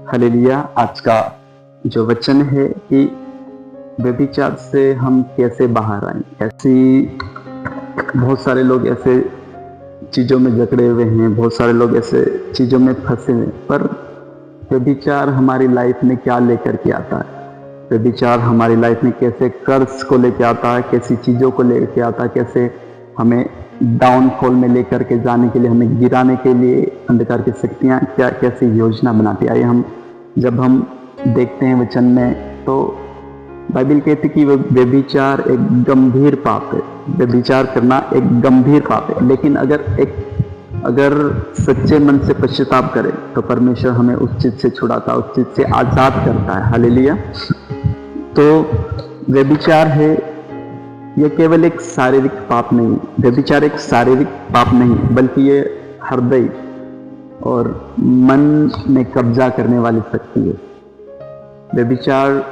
Hallelujah. आज का जो वचन है कि व्यभिचार से हम कैसे बाहर आए। ऐसी बहुत सारे लोग ऐसे चीज़ों में जकड़े हुए हैं, बहुत सारे लोग ऐसे चीज़ों में फंसे हैं, पर व्यभिचार हमारी लाइफ में क्या लेकर के आता है। व्यभिचार हमारी लाइफ में कैसे कर्ज को लेकर आता है, कैसी चीज़ों को लेकर आता है, कैसे हमें डाउनफॉल में लेकर के जाने के लिए, हमें गिराने के लिए अंधकार की शक्तियाँ क्या कैसी योजना बनाती है। आइए हम जब हम देखते हैं वचन में, तो बाइबल कहती कि व्यभिचार एक गंभीर पाप है। व्यभिचार करना एक गंभीर पाप है, लेकिन अगर सच्चे मन से पश्चाताप करें तो परमेश्वर हमें उस चीज से छुड़ाता है, उस चीज से आजाद करता है। हालेलुया। तो व्यभिचार है, यह केवल एक शारीरिक पाप नहीं। व्यभिचार एक शारीरिक पाप नहीं, बल्कि ये हृदय और मन में कब्जा करने वाली शक्ति है। व्यभिचार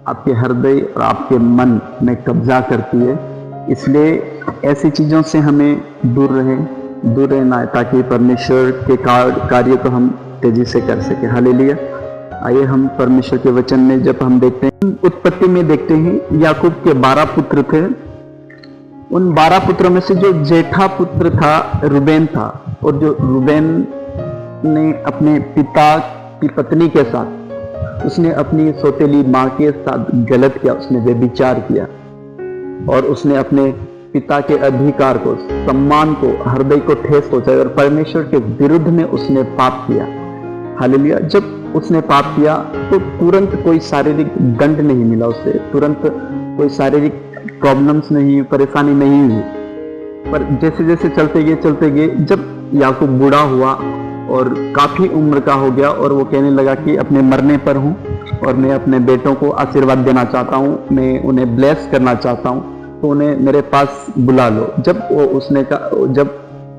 आपके हृदय और आपके मन में कब्जा करती है, इसलिए ऐसी चीजों से हमें दूर रहना है, ताकि परमेश्वर के कार्य को हम तेजी से कर सके। हालेलुया। आइए हम परमेश्वर के वचन में जब हम देखते हैं, उत्पत्ति में देखते हैं याकूब के 12 पुत्र थे। उन 12 पुत्रों में से जो जेठा पुत्र था रूबेन था, और जो रूबेन ने अपने पिता की पत्नी के साथ, उसने अपनी सौतेली माँ के साथ गलत किया, उसने व्यभिचार किया और उसने अपने पिता के अधिकार को, सम्मान को, हृदय को ठेस पहुंचाई और परमेश्वर के विरुद्ध में उसने पाप किया। हालेलुया। जब उसने पाप किया तो तुरंत कोई शारीरिक दंड नहीं मिला उसे, तुरंत कोई शारीरिक प्रॉब्लम्स नहीं, परेशानी नहीं हुई। पर जैसे जैसे चलते गए जब याकूब बूढ़ा हुआ और काफी उम्र का हो गया, और वो कहने लगा कि अपने मरने पर हूँ और मैं अपने बेटों को आशीर्वाद देना चाहता हूँ, मैं उन्हें ब्लेस करना चाहता हूँ, तो उन्हें मेरे पास बुला लो। जब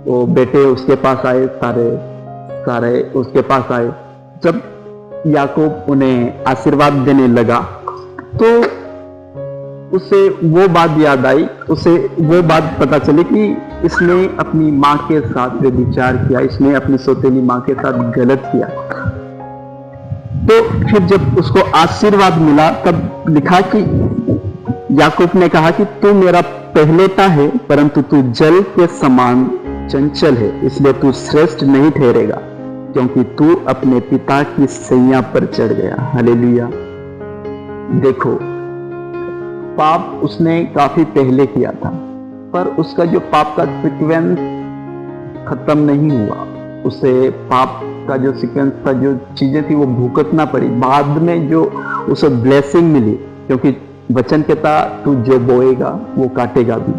वो बेटे उसके पास आए, सारे उसके पास आए, जब याकूब उन्हें आशीर्वाद देने लगा, तो उसे वो बात याद आई, उसे वो बात पता चली कि इसने अपनी माँ के साथ व्यभिचार किया, इसने अपनी सौतेली माँ के साथ गलत किया। तो फिर जब उसको आशीर्वाद मिला, तब लिखा कि याकूब ने कहा कि तू मेरा पहलौठा है, परंतु तू जल के समान चंचल है, इसलिए तू श्रेष्ठ नहीं ठहरेगा, क्योंकि तू अपने पिता की सैया पर चढ़ गया। हालेलुया। देखो, पाप उसने काफी पहले किया था, पर उसका जो पाप का सीक्वेंस खत्म नहीं हुआ। उसे पाप का जो सीक्वेंस था, जो चीजें थी, वो भुगतना पड़ी। बाद में जो उसे ब्लेसिंग मिली, क्योंकि वचन कहता तू जो बोएगा वो काटेगा भी।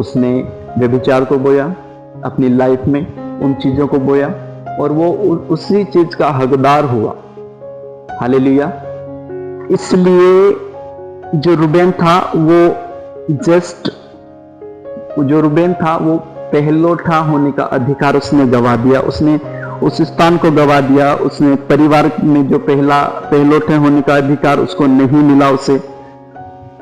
उसने व्यभिचार को बोया अपनी लाइफ में, उन चीजों को बोया, और वो उसी चीज का हकदार हुआ। हालेलुया। इसलिए जो रूबेन था वो पहलौठा होने का अधिकार उसने गवा दिया, उसने उस स्थान को गवा दिया। उसने परिवार में जो पहलौठे होने का अधिकार उसको नहीं मिला उसे,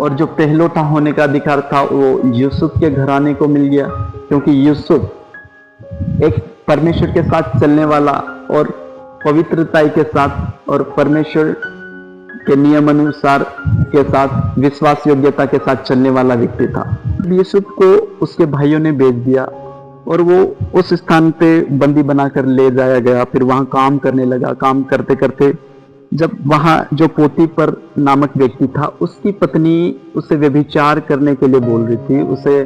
और जो पहलौठा होने का अधिकार था वो यूसुफ के घराने को मिल गया, क्योंकि यूसुफ एक परमेश्वर के साथ चलने वाला और पवित्रता के साथ और परमेश्वर के नियम अनुसार के साथ, विश्वास योग्यता के साथ चलने वाला व्यक्ति था। यूसुफ को उसके भाइयों ने बेच दिया और वो उस स्थान पे बंदी बनाकर ले जाया गया। फिर वहां काम करने लगा। काम करते करते जब वहां जो पोतीफर नामक व्यक्ति था, उसकी पत्नी उसे व्यभिचार करने के लिए बोल रही थी, उसे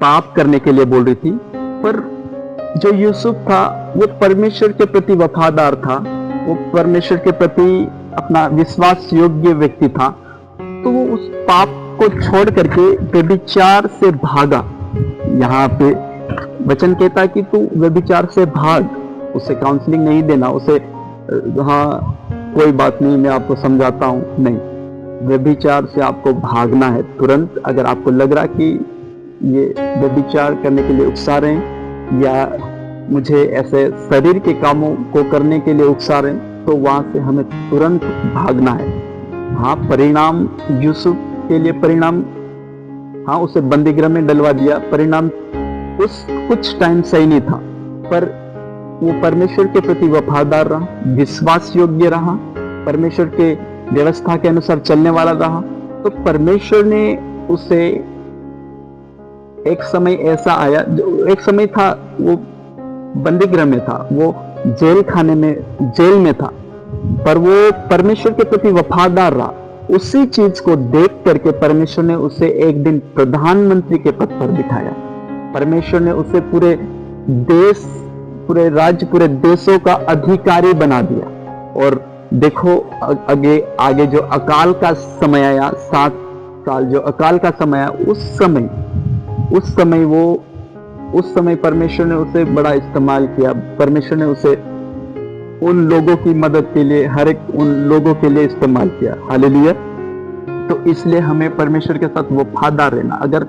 पाप करने के लिए बोल रही थी, पर जो यूसुफ था वो परमेश्वर के प्रति वफादार था, वो परमेश्वर के प्रति अपना विश्वास योग्य व्यक्ति था, तो वो उस पाप को छोड़ करके व्यभिचार से भागा। यहाँ पे वचन कहता है कि तू व्यभिचार से भाग, उसे काउंसलिंग नहीं देना, उसे हाँ कोई बात नहीं मैं आपको समझाता हूँ, नहीं, व्यभिचार से आपको भागना है तुरंत। अगर आपको लग रहा कि ये व्यभिचार करने के लिए उकसा रहे हैं, या मुझे ऐसे शरीर के कामों को करने के लिए उकसा रहे हैं, तो वहां से हमें तुरंत भागना है। हाँ, परिणाम यूसुफ के लिए परिणाम, हाँ उसे बंदीगृह में डलवा दिया, परिणाम उस कुछ टाइम सही नहीं था, पर वो परमेश्वर के प्रति वफादार रहा, विश्वास योग्य रहा, परमेश्वर के व्यवस्था के अनुसार चलने वाला रहा, तो परमेश्वर ने उसे, एक समय ऐसा आया, जो एक समय था वो बंदी गृह में था, वो जेल में था, पर वो परमेश्वर के प्रति वफादार रहा। उसी चीज को देख करके परमेश्वर ने उसे एक दिन प्रधानमंत्री के पद पर बिठाया। परमेश्वर ने उसे पूरे देश, पूरे राज्य, पूरे देशों का अधिकारी बना दिया। और देखो आगे जो अकाल का समय आया, 7 साल जो अकाल का समय आया, उस समय परमेश्वर ने उसे बड़ा इस्तेमाल किया। परमेश्वर ने उसे उन लोगों की मदद के लिए, हर एक उन लोगों के लिए इस्तेमाल किया। हालेलुया। तो इसलिए हमें परमेश्वर के साथ वफादार रहना। अगर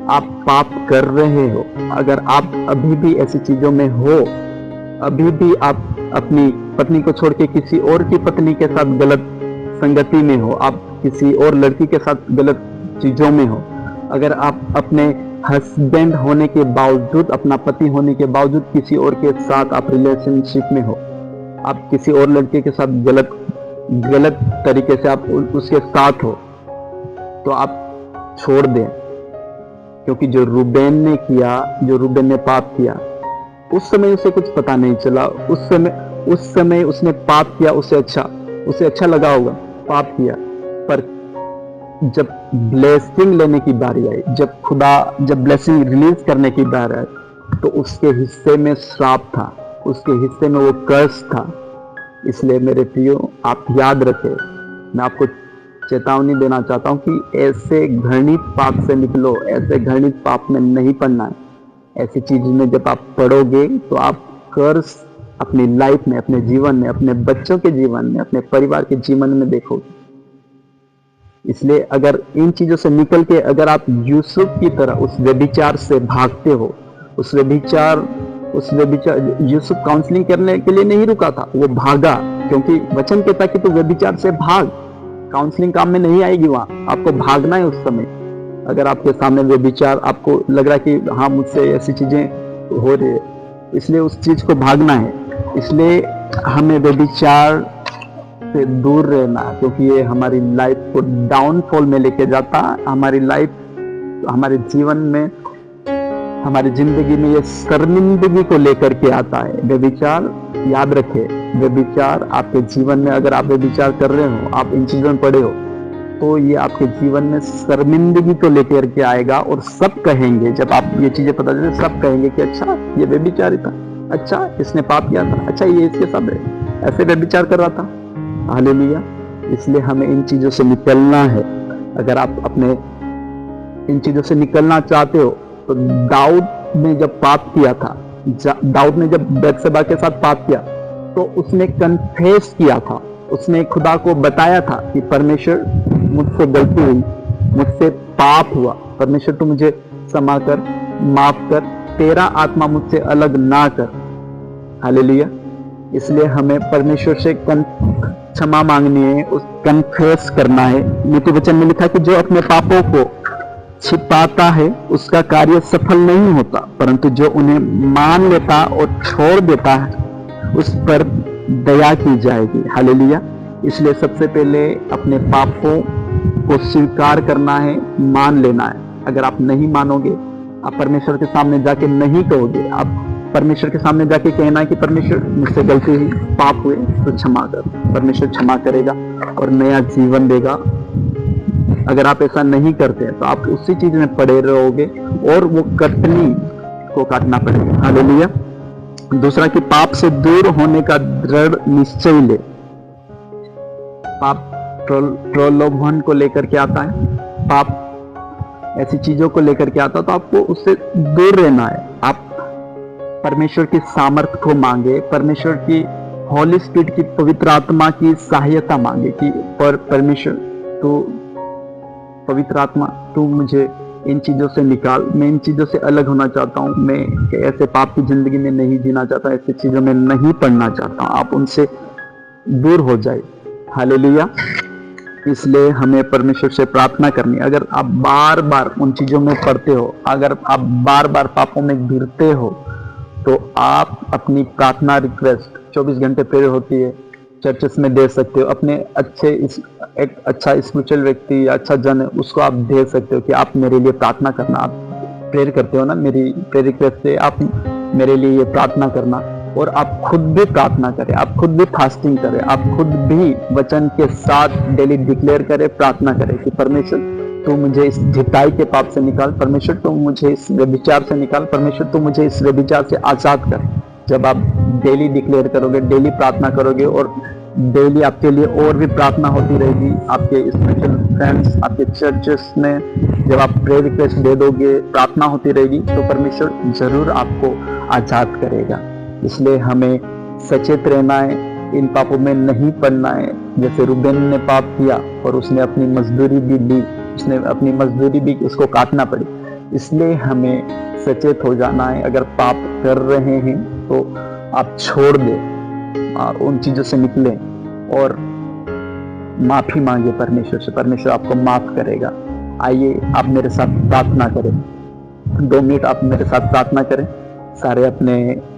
आप पाप कर रहे हो, अगर आप अभी भी ऐसी चीजों में हो, अभी भी आप अपनी पत्नी को छोड़ के किसी और की पत्नी के साथ गलत संगति में हो, आप किसी और लड़की के साथ गलत चीजों में हो, अगर आप अपने हस्बैंड होने के बावजूद, अपना पति होने के बावजूद किसी और के साथ आप रिलेशनशिप में हो, आप किसी और लड़के के साथ गलत तरीके से आप उसके साथ हो, तो आप छोड़ दें। क्योंकि जो रूबेन ने पाप किया, उस समय उसे कुछ पता नहीं चला। उस समय उसने पाप किया, उसे अच्छा लगा होगा, पाप किया। पर जब ब्लेसिंग लेने की बारी आई, जब ब्लेसिंग रिलीज करने की बारी आई, तो उसके हिस्से में श्राप था, उसके हिस्से में वो कर्स था। इसलिए मेरे प्रियो, आप याद रखें, मैं आपको चेतावनी देना चाहता हूं कि ऐसे घृणित पाप से निकलो, ऐसे घृणित पाप में नहीं पड़ना है। ऐसी चीज में जब आप पढ़ोगे तो आप कर्स अपनी लाइफ में, अपने जीवन में, अपने बच्चों के जीवन में, अपने परिवार के जीवन में देखोगे। इसलिए अगर इन चीजों से निकल के अगर आप यूसुफ की तरह उस व्यभिचार से भागते हो, यूसुफ काउंसलिंग करने के लिए नहीं रुका था, वो भागा। क्योंकि वचन कहता कि तू व्यभिचार से भाग, काउंसलिंग काम में नहीं आएगी, वहां आपको भागना है। उस समय अगर आपके सामने व्यभिचार, आपको लग रहा है कि हाँ मुझसे ऐसी चीजें हो रही है, इसलिए उस चीज को भागना है। इसलिए हमें व्यभिचार से दूर रहना, क्योंकि ये हमारी लाइफ को डाउनफॉल में लेके जाता है। हमारे जीवन में, हमारी जिंदगी में ये शर्मिंदगी को लेकर के आता है व्यभिचार। याद रखे, व्यभिचार आपके जीवन में, अगर आप व्यभिचार कर रहे हो, आप इन चीजों में पड़े हो, तो ये आपके जीवन में शर्मिंदगी को लेकर के आएगा। और सब कहेंगे, जब आप ये चीजें पता चले, सब कहेंगे कि अच्छा ये व्यभिचारी था, अच्छा इसने पाप किया था, अच्छा ये इसके साथ ऐसे व्यभिचार कर रहा था। हालेलुया। इसलिए हमें इन चीजों से निकलना है। अगर आप अपने इन चीजों से निकलना चाहते हो, तो दाऊद ने जब पाप किया था, दाऊद ने जब बैतशेबा के साथ पाप किया, तो उसने कन्फेस किया था, उसने खुदा को बताया था कि परमेश्वर मुझसे गलती हुई, मुझसे पाप हुआ, परमेश्वर तू मुझे क्षमा कर, माफ कर, तेरा आत्मा मुझसे अलग ना कर। हालेलुया। इसलिए हमें परमेश्वर से क्षमा मांगनी है, उस कन्फेस करना है। नीति वचन में लिखा कि जो अपने पापों को छिपाता है उसका कार्य सफल नहीं होता, परंतु जो उन्हें मान लेता और छोड़ देता है उस पर दया की जाएगी। हालेलुया। इसलिए सबसे पहले अपने पापों को स्वीकार करना है, मान लेना है। अगर आप नहीं मानोगे, आप परमेश्वर के सामने जाके नहीं कहोगे, आप परमेश्वर के सामने जाके कहना है कि परमेश्वर मुझसे गलती हुई, पाप हुए, तो क्षमा कर। परमेश्वर क्षमा करेगा और नया जीवन देगा। अगर आप ऐसा नहीं करते तो आप उसी चीज में पड़े रहोगे और वो कटनी को काटना पड़ेगा। हालेलुया। दूसरा कि पाप से दूर होने का दृढ़ निश्चय ले। पाप प्रलोभन को लेकर के आता है, पाप ऐसी चीजों को लेकर के आता है, तो आपको उससे दूर रहना है। आप परमेश्वर की सामर्थ को मांगे, परमेश्वर की हॉली स्पिरिट की, पवित्र आत्मा की सहायता मांगे कि परमेश्वर तू, पवित्र आत्मा तू मुझे इन चीजों से निकाल, मैं इन चीजों से अलग होना चाहता हूँ, मैं ऐसे पाप की जिंदगी में नहीं जीना चाहता, ऐसी चीजों में नहीं पढ़ना चाहता हूँ, आप उनसे दूर हो जाए। हालेलुया। इसलिए हमें परमेश्वर से प्रार्थना करनी। अगर आप बार बार उन चीजों में पड़ते हो, अगर आप बार बार पापों में गिरते हो, तो आप अपनी प्रार्थना रिक्वेस्ट 24 घंटे प्रेयर होती है, चर्चेस में दे सकते हो। अपने एक अच्छा स्पिरिचुअल व्यक्ति या अच्छा जन है उसको आप दे सकते हो कि आप मेरे लिए प्रार्थना करना। आप प्रेयर करते हो ना, मेरी प्रेयर रिक्वेस्ट से आप मेरे लिए ये प्रार्थना करना, और आप खुद भी प्रार्थना करें, आप खुद भी फास्टिंग करें, आप खुद भी वचन के साथ डेली डिक्लेयर करें, प्रार्थना करें कि परमेश्वर तू मुझे इस ढिठाई के पाप से निकाल, परमेश्वर तू मुझे इस व्यभिचार से निकाल, परमेश्वर तू मुझे इस व्यभिचार से आजाद कर। जब आप डेली डिक्लेयर करोगे, डेली प्रार्थना करोगे, और डेली आपके लिए और भी प्रार्थना होती रहेगी, आपके स्पिरिचुअल फ्रेंड्स, आपके चर्चेस में जब आप प्रेयर रिक्वेस्ट दे दोगे, प्रार्थना होती रहेगी, तो परमेश्वर जरूर आपको आजाद करेगा। इसलिए हमें सचेत रहना है, इन पापों में नहीं पड़ना है। जैसे रूबेन ने पाप किया और उसने अपनी मजदूरी भी ली, उसने अपनी मजदूरी भी उसको काटना पड़ी। इसलिए हमें सचेत हो जाना है। अगर पाप कर रहे हैं तो आप छोड़ दें, उन चीजों से निकलें और माफी मांगे परमेश्वर से, परमेश्वर आपको माफ करेगा। आइए आप मेरे साथ प्रार्थना करें, 2 मिनट आप मेरे साथ प्रार्थना करें। सारे अपने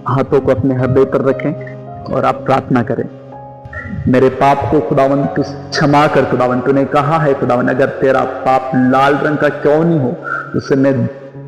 हाथों को अपने हृदय पर रखें और आप प्रार्थना करें। मेरे पाप को खुदावन तू क्षमा कर। खुदावन तूने कहा है खुदावन, अगर तेरा पाप लाल रंग का क्यों नहीं हो, उसे मैं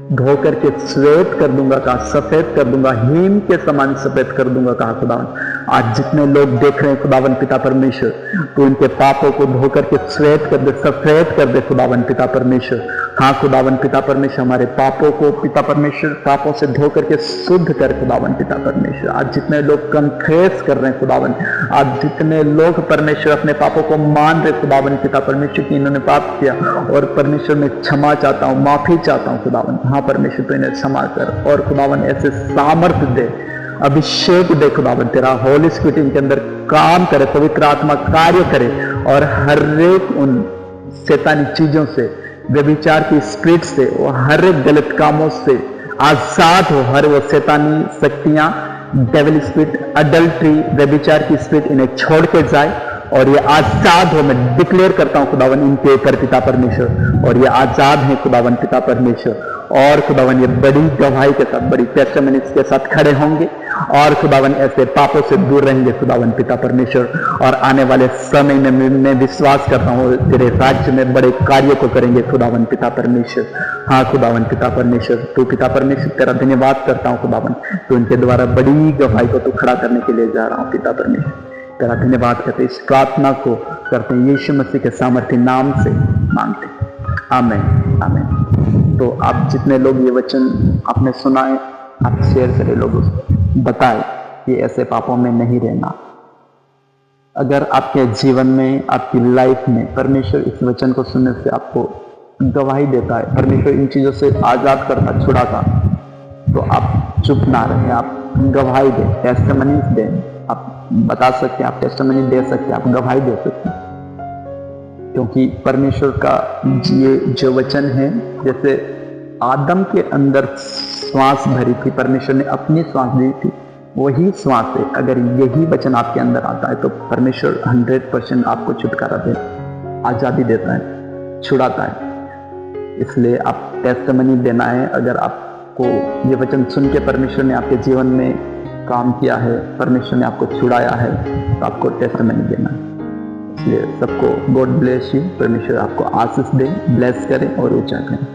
धो करके श्वेत कर दूंगा, कहा सफेद कर दूंगा, हिम के समान सफेद कर दूंगा, कहा खुदावन। आज जितने लोग देख रहे हैं खुदावन पिता परमेश्वर, तू इनके पापों को धो करके श्वेत कर दे, सफेद कर दे खुदावन पिता परमेश्वर। हाँ खुदावन पिता परमेश्वर, हमारे पापों को पिता परमेश्वर पापों से धो करके शुद्ध कर खुदावन पिता परमेश्वर। आज जितने लोग कन्फेस कर रहे हैं खुदावन, आज जितने लोग परमेश्वर अपने पापों को मान रहे खुदावन पिता परमेश्वर की इन्होंने पाप किया, और परमेश्वर मैं क्षमा चाहता हूँ, माफी चाहता हूँ खुदावन। हाँ परमेश्वर तो इन्हें क्षमा कर, और खुदावन ऐसे सामर्थ्य दे, अभिषेक दे खुदावन, तेरा होली स्पिरिट इनके अंदर काम करे, पवित्र आत्मा कार्य करे, और हर एक उन शैतानी चीजों से, व्यभिचार की स्पिरिट से, वो हर एक गलत कामों से आजाद हो। हर वो शैतानी शक्तियां, डेविल स्पिरिट, अडल्ट्री, व्यभिचार की स्पिरिट इन्हें छोड़ के जाए और ये आजाद हो। मैं डिक्लेयर करता हूं खुदावन इनके ऊपर पिता परमेश्वर, और ये आजाद है खुदावन पिता परमेश्वर। और खुदावन ये बड़ी गवाही के साथ, बड़ी टेस्टिमनीज के साथ खड़े होंगे, और खुदावन ऐसे पापों से दूर रहेंगे खुदावन पिता परमेश्वर। और आने वाले समय में मैं विश्वास करता हूँ तेरे राज्य में बड़े कार्यों को करेंगे खुदावन पिता परमेश्वर। हाँ खुदावन पिता परमेश्वर, तू पिता परमेश्वर तेरा धन्यवाद करता हूँ खुदावन, तू इनके द्वारा बड़ी गवाही को तू खड़ा करने के लिए जा रहा हूँ पिता परमेश्वर। तेरा धन्यवाद करते, इस प्रार्थना को करते हैं यीशु मसीह के सामर्थ्य नाम से मांगते, आमीन आमीन। तो आप जितने लोग ये वचन आपने सुना है, आप शेयर करें, लोगों को बताएं कि ऐसे पापों में नहीं रहना। अगर आपके जीवन में, आपकी लाइफ में परमेश्वर इस वचन को सुनने से आपको गवाही देता है, परमेश्वर इन चीजों से आजाद करता, छुड़ाता, तो आप चुप ना रहें, आप गवाही दें, टेस्टिमनी दें। आप बता सकते हैं, आप टेस्टिमनी दे सकते हैं, आप गवाही दे सकते हैं, क्योंकि परमेश्वर का ये जो वचन है, जैसे आदम के अंदर श्वास भरी थी, परमेश्वर ने अपनी श्वास दी थी, वही श्वास है। अगर यही वचन आपके अंदर आता है तो परमेश्वर 100% आपको छुटकारा दे, आजादी देता है, छुड़ाता है। इसलिए आप टेस्टिमनी देना है। अगर आपको ये वचन सुन के परमेश्वर ने आपके जीवन में काम किया है, परमेश्वर ने आपको छुड़ाया है, तो आपको टेस्टिमनी देना है। इसलिए सबको गॉड ब्लेस यू, परमेश्वर आपको आशीष दे, ब्लेस करें और ऊंचा करें।